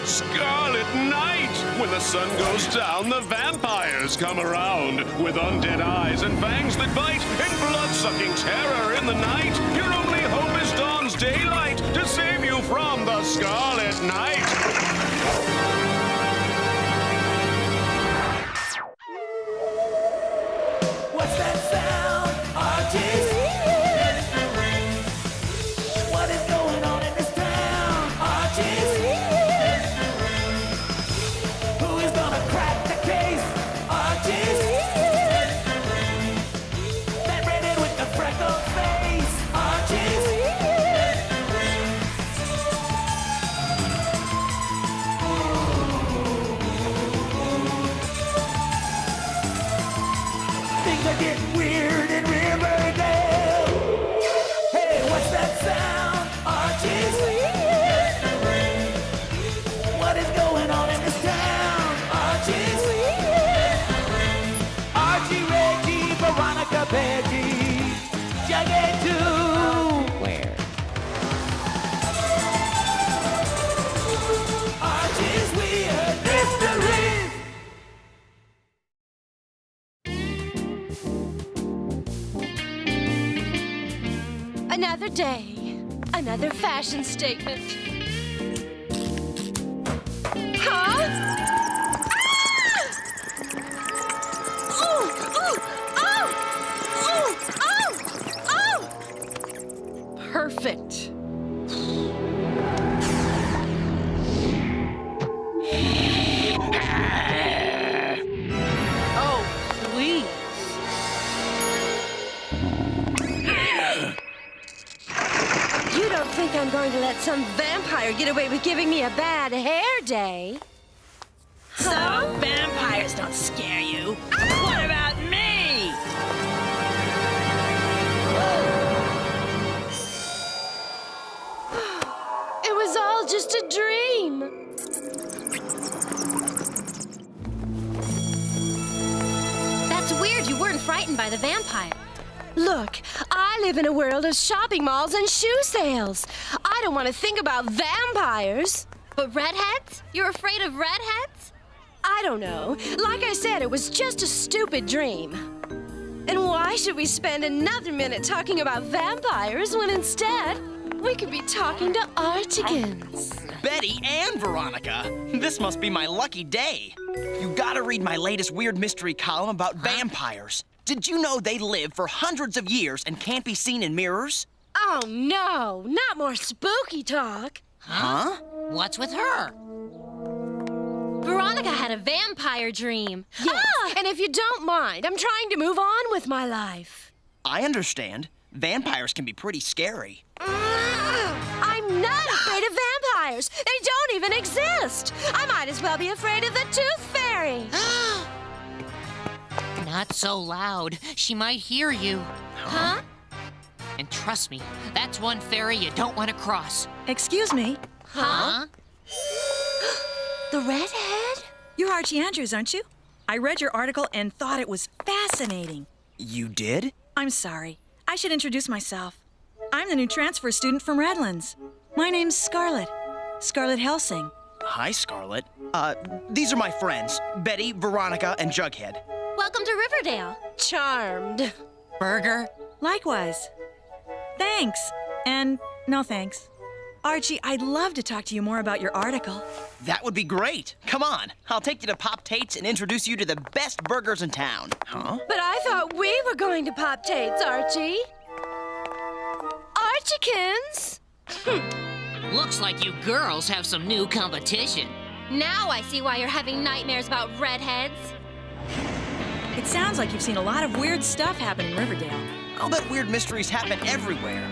Scarlet night! When the sun goes down, the vampires come around with undead eyes and fangs that bite and blood-sucking terror in the night. Your only hope is dawn's daylight to save you from the Scarlet night. What's that sound? Archie's Mysteries. What is going on in this town? Archie's Mysteries. Who is gonna crack the case? Archie's Mysteries. That redhead with the freckled face. Archie's Things are getting weird in Riverdale. Hey, what's that sound? Archie's Mysteries. What is going on in this town? Archie's Mysteries. Archie, Reggie, Veronica, Reggie, Jughead too. Where? Archie's Weird Mysteries. Another day, another fashion statement. Huh? Ah! Oh! Perfect. Oh, please. You don't think I'm going to let some vampire get away with giving me a bad hair day? So vampires don't scare you. What about me? It was all just a dream. That's weird you weren't frightened by the vampire. Look, I live in a world of shopping malls and shoe sales. I don't want to think about vampires. But redheads? You're afraid of redheads? I don't know. Like I said, it was just a stupid dream. And why should we spend another minute talking about vampires when instead we could be talking to Archiegans? Betty and Veronica. This must be my lucky day. You gotta read my latest weird mystery column about vampires. Did you know they live for hundreds of years and can't be seen in mirrors? Oh, no, not more spooky talk. Huh? What's with her? Veronica had a vampire dream. Yes, and if you don't mind, I'm trying to move on with my life. I understand. Vampires can be pretty scary. I'm not afraid of vampires. They don't even exist. I might as well be afraid of the Tooth Fairy. Not so loud. She might hear you. Huh? And trust me, that's one fairy you don't want to cross. Excuse me, Huh? The redhead? you're Archie Andrews, aren't you? I read your article and thought it was fascinating. You did? I'm sorry. I should introduce myself. I'm the new transfer student from Redlands. My name's Scarlet. Scarlet Helsing. Hi, Scarlet. These are my friends, Betty, Veronica, and Jughead. Welcome to Riverdale. Charmed. Burger? Likewise. Thanks. And no thanks. Archie, I'd love to talk to you more about your article. That would be great. Come on. I'll take you to Pop Tate's and introduce you to the best burgers in town. Huh? But I thought we were going to Pop Tate's, Archie. Archiekins? Looks like you girls have some new competition. Now I see why you're having nightmares about redheads. It sounds like you've seen a lot of weird stuff happen in Riverdale. I'll bet weird mysteries happen everywhere.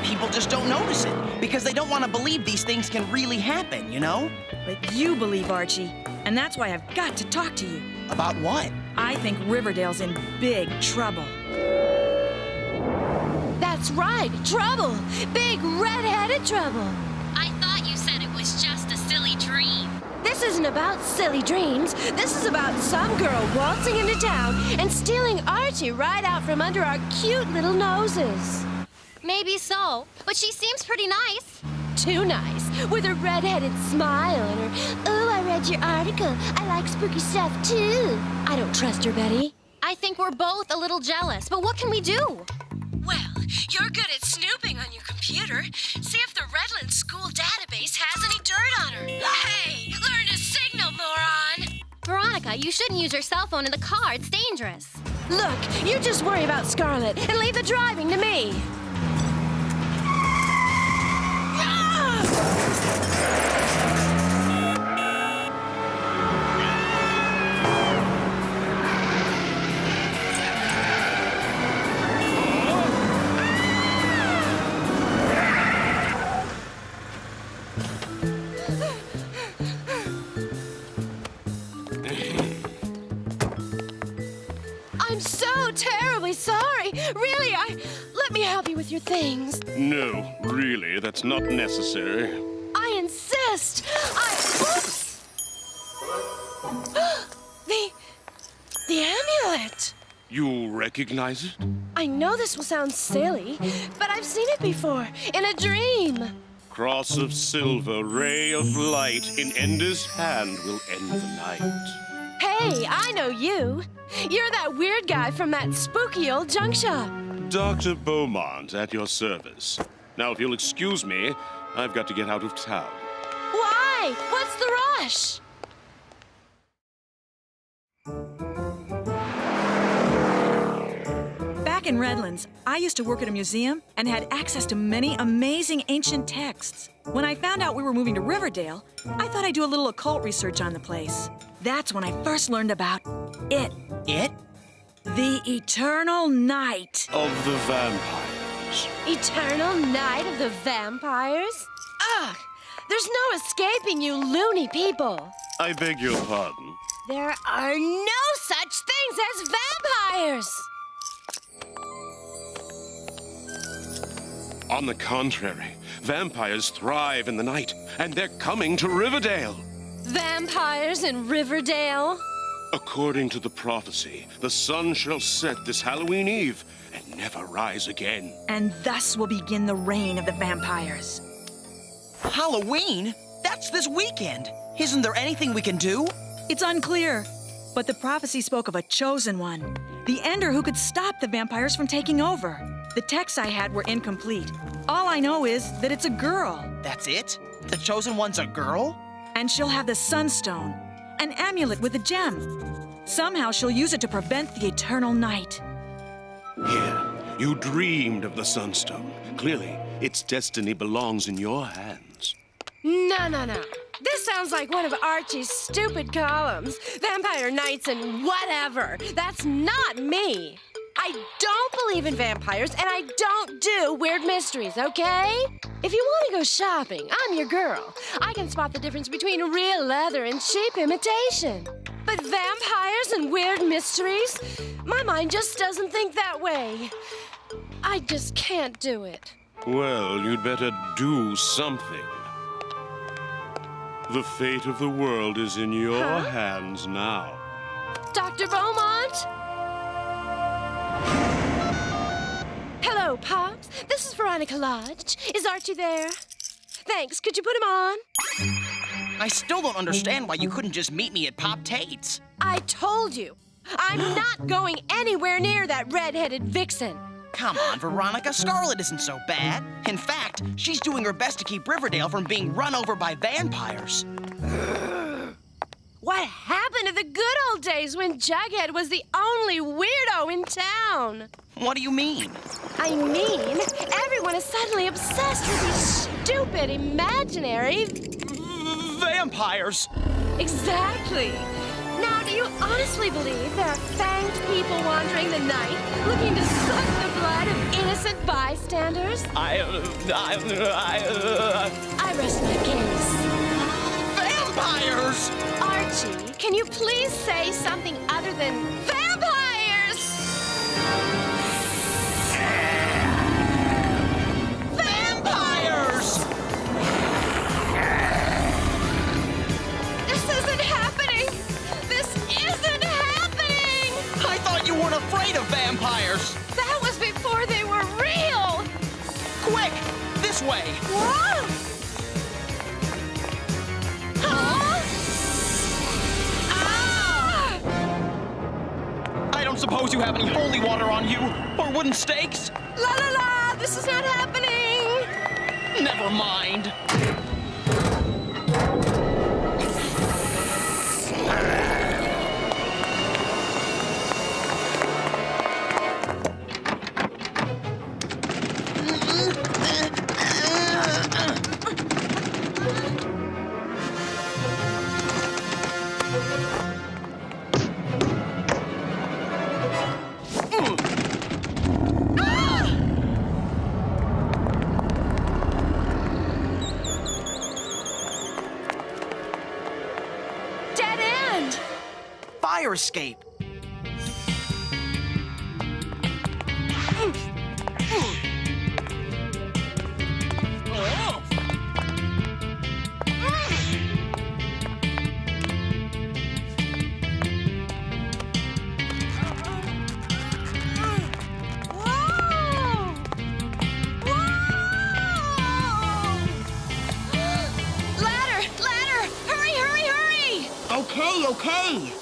People just don't notice it because they don't want to believe these things can really happen, you know? But you believe, Archie, and that's why I've got to talk to you. About what? I think Riverdale's in big trouble. That's right, trouble. Big red-headed trouble. I thought you said it was just a silly dream. This isn't about silly dreams. This is about some girl waltzing into town and stealing Archie right out from under our cute little noses. Maybe so, but she seems pretty nice. Too nice. with her red-headed smile and her, "Oh, I read your article. I like spooky stuff, too." I don't trust her, Betty. I think we're both a little jealous, but what can we do? Well, you're good at snooping on your computer. See if the Redland school database has any dirt on her. Hey, learn to signal, moron! Veronica, you shouldn't use your cell phone in the car. It's dangerous. Look, you just worry about Scarlet and leave the driving to me. I'm so terribly sorry. Really, let me help you with your things. No, really, that's not necessary. I insist. Oops! The amulet. You recognize it? I know this will sound silly, but I've seen it before, in a dream. Cross of silver, ray of light, in Ender's hand will end the night. Hey, I know you. You're that weird guy from that spooky old junk shop. Dr. Beaumont at your service. Now, if you'll excuse me, I've got to get out of town. Why? What's the rush? Back in Redlands, I used to work at a museum and had access to many amazing ancient texts. When I found out we were moving to Riverdale, I thought I'd do a little occult research on the place. That's when I first learned about it. It? The Eternal Night. Of the vampires. Eternal Night of the Vampires? Ugh! There's no escaping you loony people. I beg your pardon. There are no such things as vampires! On the contrary, vampires thrive in the night, and they're coming to Riverdale. Vampires in Riverdale? According to the prophecy, the sun shall set this Halloween Eve and never rise again. And thus will begin the reign of the vampires. Halloween? That's this weekend. Isn't there anything we can do? It's unclear, but the prophecy spoke of a chosen one, the Ender who could stop the vampires from taking over. The texts I had were incomplete. All I know is that it's a girl. That's it? The chosen one's a girl? And she'll have the Sunstone, an amulet with a gem. Somehow she'll use it to prevent the Eternal Night. Here, you dreamed of the Sunstone. Clearly, its destiny belongs in your hands. No. This sounds like one of Archie's stupid columns. Vampire Nights and whatever. That's not me. I don't believe in vampires, and I don't do weird mysteries, okay? If you want to go shopping, I'm your girl. I can spot the difference between real leather and cheap imitation. But vampires and weird mysteries? My mind just doesn't think that way. I just can't do it. Well, you'd better do something. The fate of the world is in your hands now. Dr. Beaumont? Hello, Pops. This is Veronica Lodge. Is Archie there? Thanks. Could you put him on? I still don't understand why you couldn't just meet me at Pop Tate's. I told you. I'm not going anywhere near that red-headed vixen. Come on, Veronica. Scarlet isn't so bad. In fact, she's doing her best to keep Riverdale from being run over by vampires. What happened to the good old days when Jughead was the only weirdo in town? What do you mean? I mean, everyone is suddenly obsessed with these stupid imaginary... Vampires! Exactly. Now, do you honestly believe there are fanged people wandering the night looking to suck the blood of innocent bystanders? I rest my case. Vampires! Archie, can you please say something other than vampires? Vampires! This isn't happening! This isn't happening! I thought you weren't afraid of vampires! That was before they were real! Quick! This way! Whoa! suppose you have any holy water on you? Or wooden stakes? La la la! This is not happening! Never mind. Dead end! Fire escape. Whoa! Whoa! Ladder! Ladder! Hurry, hurry, hurry! Okay, okay.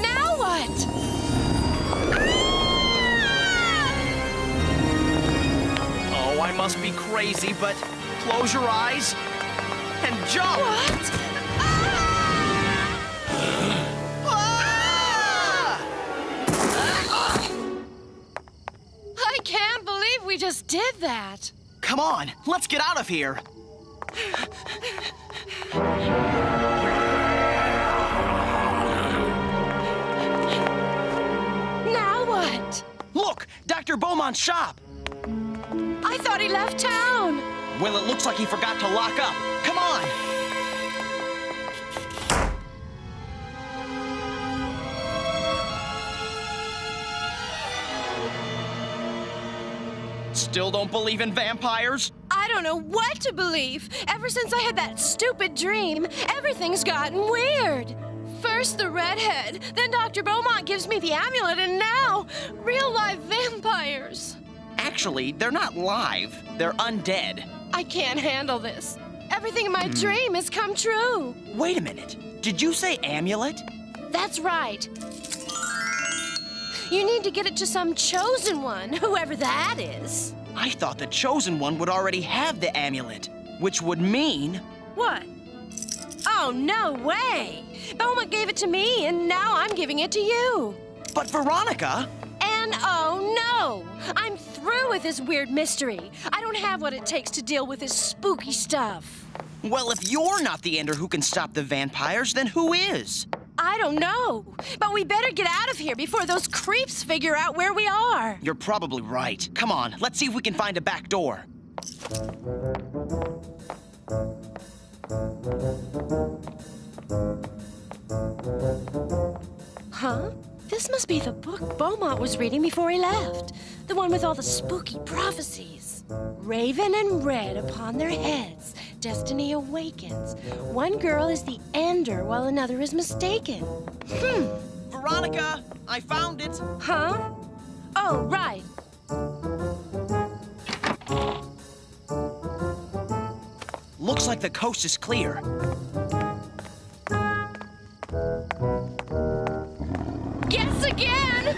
Now what? Oh, I must be crazy, but close your eyes and jump. What? I can't believe we just did that. Come on, let's get out of here. Now what? Look, Dr. Beaumont's shop. I thought he left town. Well, it looks like he forgot to lock up. Come on. Still don't believe in vampires? I don't know what to believe. Ever since I had that stupid dream, everything's gotten weird. First the redhead, then Dr. Beaumont gives me the amulet, and now real live vampires. Actually, they're not live. They're undead. I can't handle this. Everything in my dream has come true. Wait a minute. Did you say amulet? That's right. You need to get it to some chosen one, whoever that is. I thought the chosen one would already have the amulet, which would mean... What? Oh, no way! Beaumont gave it to me, and now I'm giving it to you. But Veronica... And oh no! I'm through with this weird mystery. I don't have what it takes to deal with this spooky stuff. Well, if you're not the ender who can stop the vampires, then who is? I don't know, but we better get out of here before those creeps figure out where we are. You're probably right. Come on, let's see if we can find a back door. Huh? This must be the book Beaumont was reading before he left. The one with all the spooky prophecies. Raven and red upon their heads, destiny awakens. One girl is the ender while another is mistaken. Veronica, I found it. Huh? Oh, right. Looks like the coast is clear. Guess again!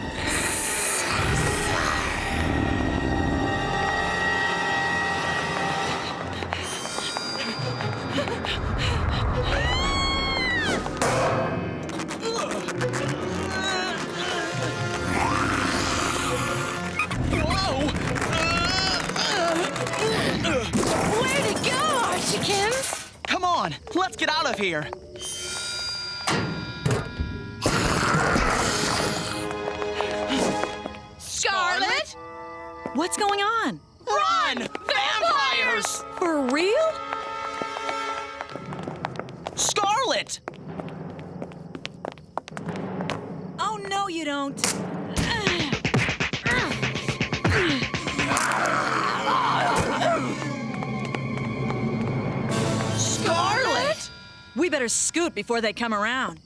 Way to go, Archiekins! Come on, let's get out of here. Scarlet? What's going on? Run! Vampires! For real? Scarlet! Oh, no, you don't. Scarlet! We better scoot before they come around.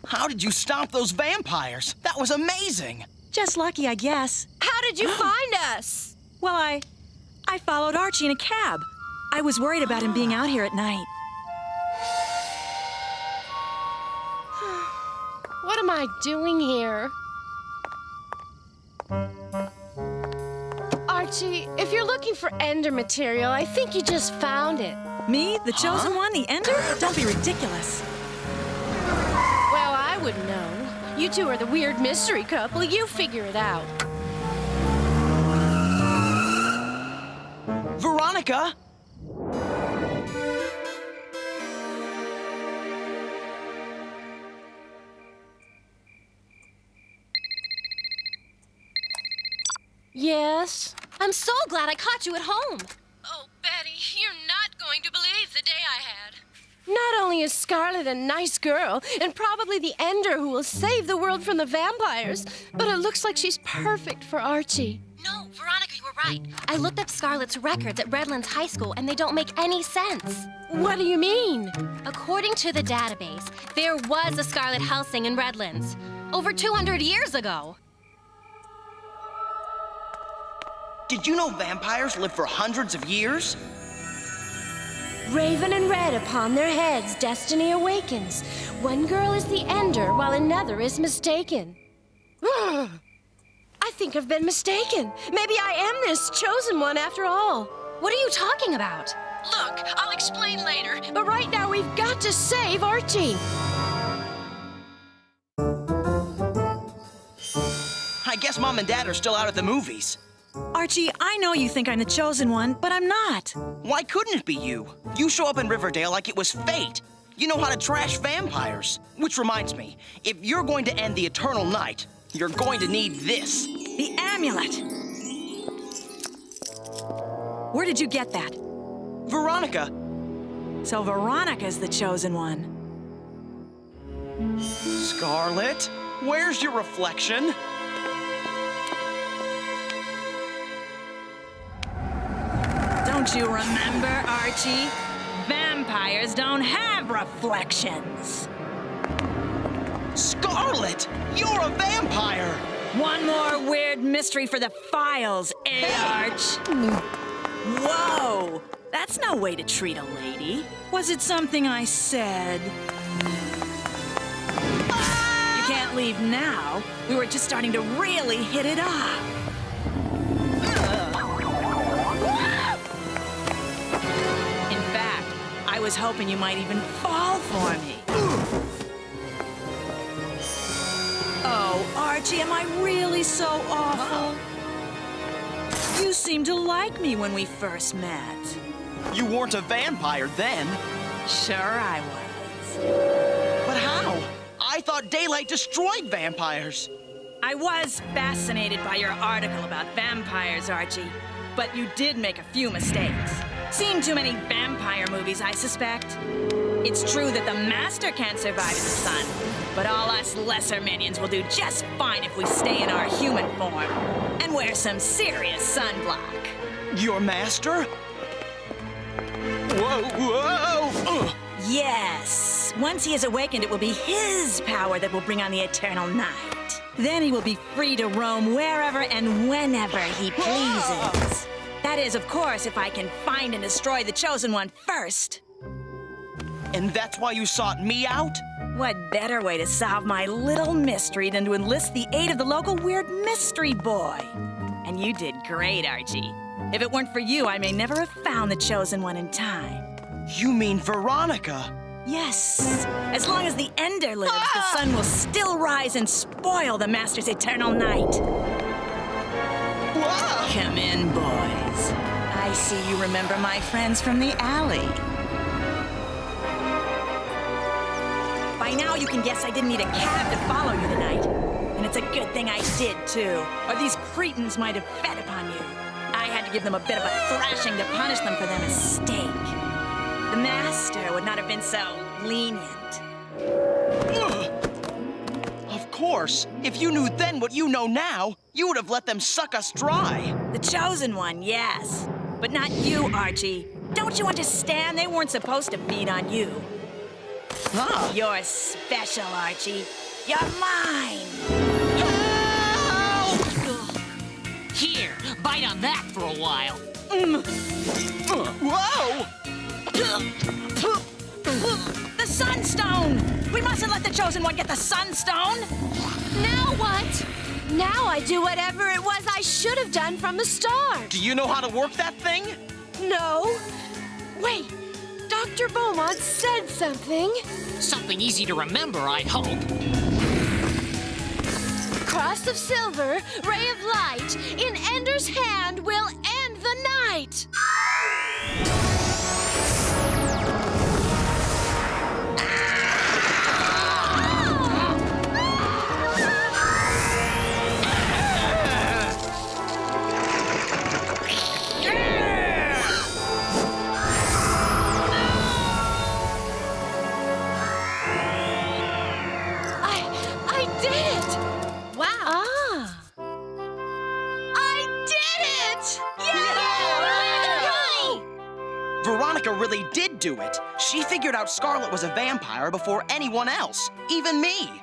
How did you stop those vampires? That was amazing. Just lucky, I guess. How did you find us? Well, I followed Archie in a cab. I was worried about him being out here at night. What am I doing here? Archie, if you're looking for Ender material, I think you just found it. Me? The chosen one? The Ender? Don't be ridiculous. Well, I would know. You two are the weird mystery couple. You figure it out. Veronica? Yes? I'm so glad I caught you at home. Oh, Betty, you're not going to believe the day I had. Not only is Scarlet a nice girl, and probably the Ender who will save the world from the vampires, but it looks like she's perfect for Archie. No, Veronica, you were right. I looked up Scarlet's records at Redlands High School, and they don't make any sense. What do you mean? According to the database, there was a Scarlet Helsing in Redlands over 200 years ago. Did you know vampires live for hundreds of years? Raven and red upon their heads, destiny awakens. One girl is the Ender, while another is mistaken. I think I've been mistaken. Maybe I am this chosen one after all. What are you talking about? Look, I'll explain later, but right now we've got to save Archie. I guess Mom and Dad are still out at the movies. Archie, I know you think I'm the chosen one, but I'm not. Why couldn't it be you? You show up in Riverdale like it was fate. You know how to trash vampires. Which reminds me, if you're going to end the eternal night, you're going to need this. The amulet. Where did you get that? Veronica, So Veronica's the chosen one. Scarlet, where's your reflection? Don't you remember, Archie? Vampires don't have reflections. Scarlet, you're a vampire! One more weird mystery for the files, Arch? Whoa! That's no way to treat a lady. Was it something I said? You can't leave now. We were just starting to really hit it off. In fact, I was hoping you might even fall for me. Oh, Archie, am I really so awful? You seemed to like me when we first met. You weren't a vampire then. Sure I was. But how? I thought daylight destroyed vampires. I was fascinated by your article about vampires, Archie. But you did make a few mistakes. Seen too many vampire movies, I suspect. It's true that the Master can't survive in the sun, but all us lesser minions will do just fine if we stay in our human form and wear some serious sunblock. Your master? Whoa, whoa! Ugh. Yes. Once he is awakened, it will be his power that will bring on the eternal night. Then he will be free to roam wherever and whenever he pleases. That is, of course, if I can find and destroy the Chosen One first. And that's why you sought me out? What better way to solve my little mystery than to enlist the aid of the local weird mystery boy? And you did great, Archie. If it weren't for you, I may never have found the Chosen One in time. You mean Veronica? Yes. As long as the Ender lives, the sun will still rise and spoil the Master's eternal night. Whoa! Come in, boys. I see you remember my friends from the alley. By now you can guess I didn't need a cab to follow you tonight. And it's a good thing I did, too. Or these cretins might have fed upon you. I had to give them a bit of a thrashing to punish them for their mistake. The Master would not have been so lenient. Ugh. Of course. If you knew then what you know now, you would have let them suck us dry. The Chosen One, yes. But not you, Archie. Don't you understand? They weren't supposed to feed on you. Huh. You're special, Archie. You're mine. Here, bite on that for a while. Whoa! The Sunstone! We mustn't let the Chosen One get the Sunstone! Now what? Now I do whatever it was I should have done from the start. Do you know how to work that thing? No. Wait, Dr. Beaumont said something. Something easy to remember, I hope. Cross of silver, ray of light, in Ender's hand will end the night. I did it! Wow. I did it! Yay! Veronica really did do it. She figured out Scarlet was a vampire before anyone else, even me.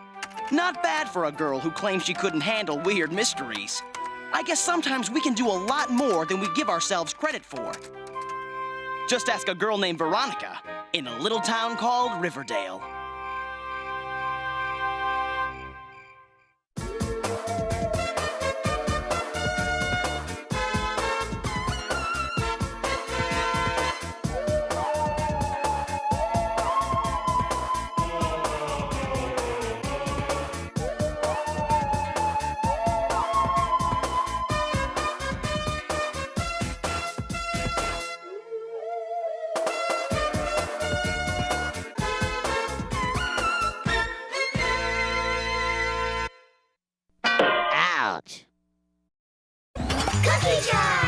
Not bad for a girl who claims she couldn't handle weird mysteries. I guess sometimes we can do a lot more than we give ourselves credit for. Just ask a girl named Veronica in a little town called Riverdale. Cookie jar!